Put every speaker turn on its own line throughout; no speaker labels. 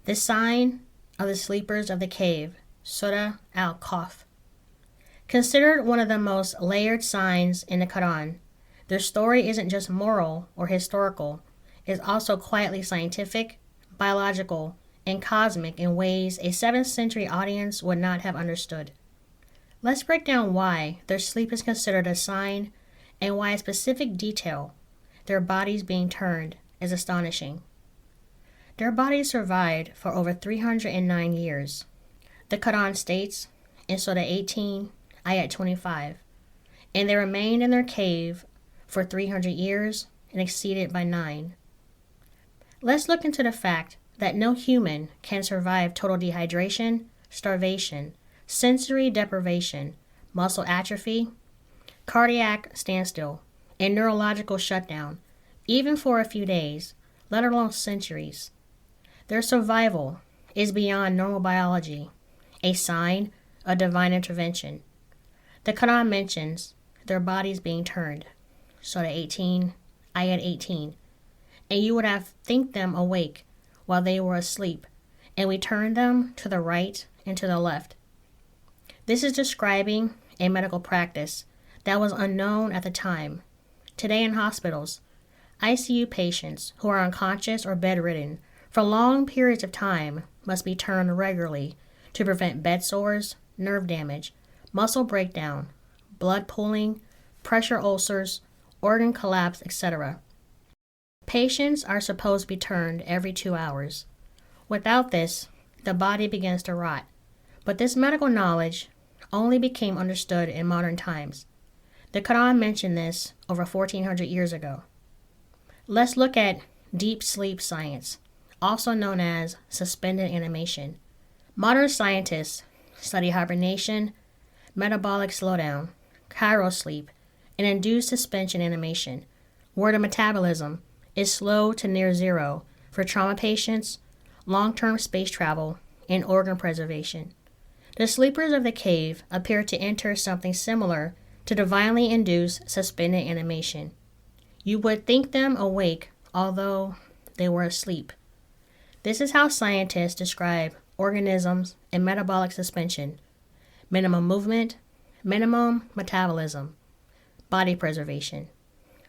The sign of the sleepers of the cave, Surah al-Kahf. Considered one of the most layered signs in the Quran, their story isn't just moral or historical, it's also quietly scientific, biological, and cosmic in ways a 7th century audience would not have understood. Let's break down why their sleep is considered a sign and why a specific detail, their bodies being turned, is astonishing. Their bodies survived for over 309 years. The Quran states in Surah 18, Ayat 25, and they remained in their cave for 300 years and exceeded by 9. Let's look into the fact that no human can survive total dehydration, starvation, sensory deprivation, muscle atrophy, cardiac standstill, and neurological shutdown, even for a few days, let alone centuries. Their survival is beyond normal biology, a sign of divine intervention. The Quran mentions their bodies being turned, Surah 18, Ayat 18, and you would have think them awake while they were asleep, and we turned them to the right and to the left. This is describing a medical practice that was unknown at the time. Today in hospitals, ICU patients who are unconscious or bedridden for long periods of time must be turned regularly to prevent bed sores, nerve damage, muscle breakdown, blood pooling, pressure ulcers, organ collapse, etc. Patients are supposed to be turned every 2 hours. Without this, the body begins to rot. But this medical knowledge only became understood in modern times. The Quran mentioned this over 1400 years ago. Let's look at deep sleep science, also known as suspended animation. Modern scientists study hibernation, metabolic slowdown, cryosleep, and induced suspension animation, where the metabolism is slow to near zero for trauma patients, long-term space travel, and organ preservation. The sleepers of the cave appear to enter something similar to divinely induced suspended animation. You would think them awake, although they were asleep. This is how scientists describe organisms in metabolic suspension: minimum movement, minimum metabolism, body preservation.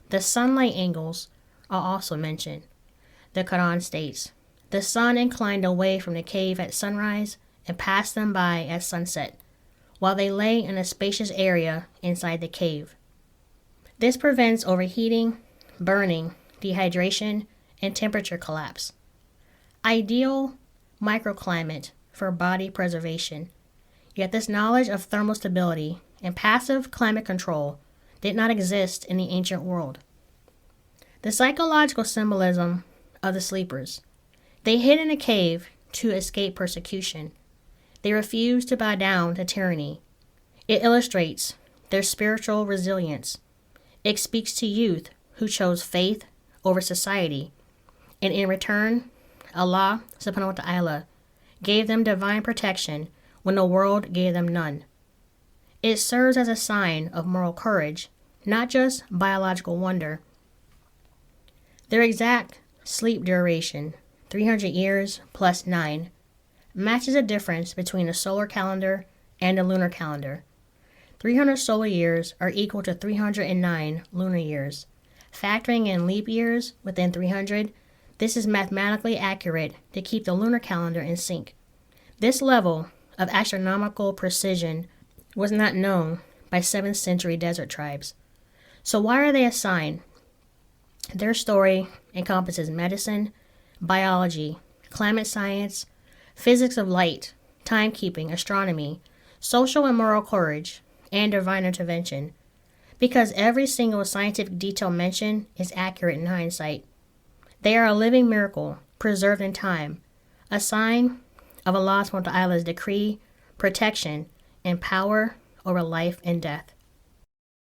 The sunlight angles are also mentioned. The Quran states, the sun inclined away from the cave at sunrise and passed them by at sunset, while they lay in a spacious area inside the cave. This prevents overheating, burning, dehydration, and temperature collapse. Ideal microclimate for body preservation. Yet this knowledge of thermal stability and passive climate control did not exist in the ancient world. The psychological symbolism of the sleepers. They hid in a cave to escape persecution. They refused to bow down to tyranny. It illustrates their spiritual resilience. It speaks to youth who chose faith over society, and in return, Allah subhanahu wa ta'ala gave them divine protection when the world gave them none. It serves as a sign of moral courage, not just biological wonder. Their exact sleep duration, 300 years plus 9, matches the difference between the solar calendar and the lunar calendar. 300 solar years are equal to 309 lunar years. Factoring in leap years within 300, this is mathematically accurate to keep the lunar calendar in sync. This level of astronomical precision was not known by 7th century desert tribes. So why are they a sign? Their story encompasses medicine, biology, climate science, physics of light, timekeeping, astronomy, social and moral courage, and divine intervention. Because every single scientific detail mentioned is accurate in hindsight. They are a living miracle, preserved in time, a sign of Allah subhanahu wa ta'ala's decree, protection, and power over life and death.